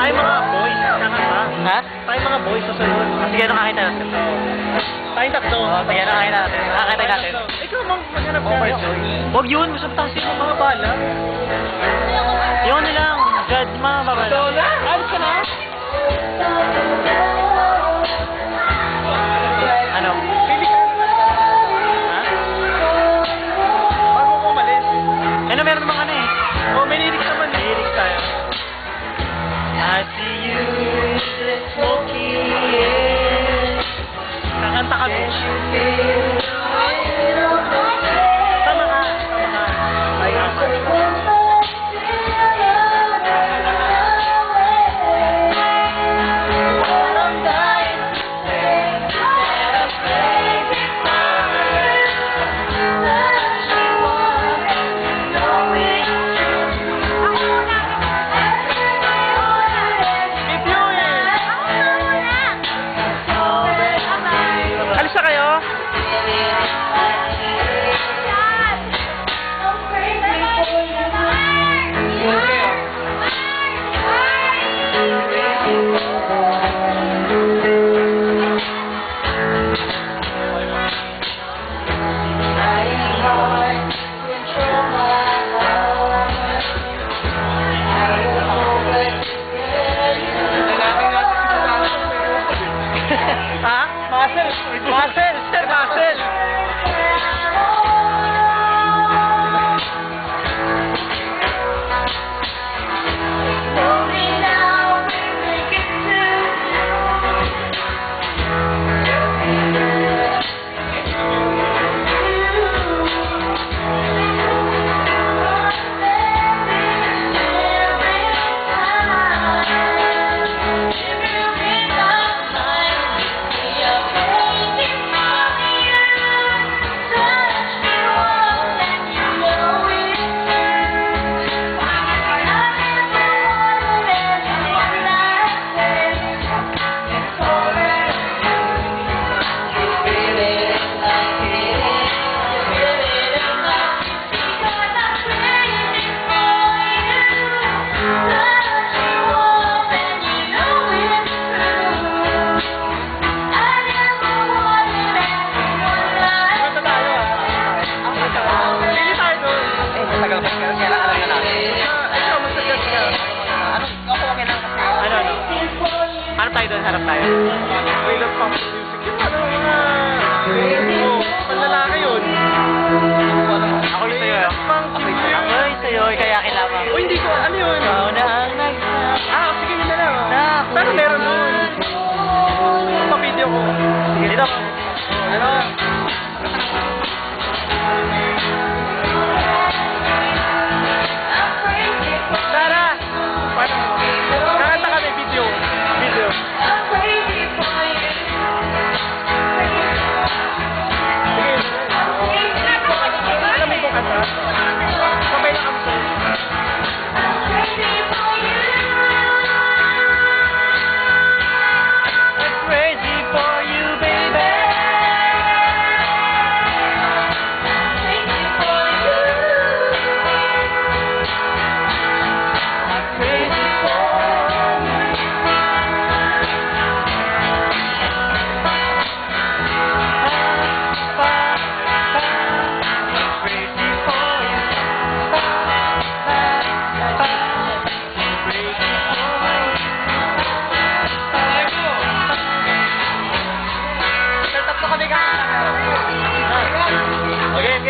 Tayo mga boys, kakanta. Ha? Tayo mga boys, susunod. Sige, nakakita natin. Tayong tatlo. Sige, nakakita natin. Nakakita natin. Ikaw, maghanap ka. Overjoy. Huwag yun, gusto tasin mo mga bala. Yun nilang, God, mga babala. Lola, alis ka na? Ano? Pili ka na. Ha? Bago ko umalis. Ano, meron namang ano eh. Oh, may lyrics naman. May lyrics tayo. I see you in the smoky air. Kakanta ka doon. Tama ka. Tama ka. Ay, tama. Alis na kayo? Ha? Muscle! Muscle! Sir, muscle! Harap tayo doon, harap tayo. Wait up pang music. Yung ano mga... Panlalaki yun. Ako yung sa'yo. Pang Ako yung sa'yo, kaya kilama. O hindi ko, ano yun?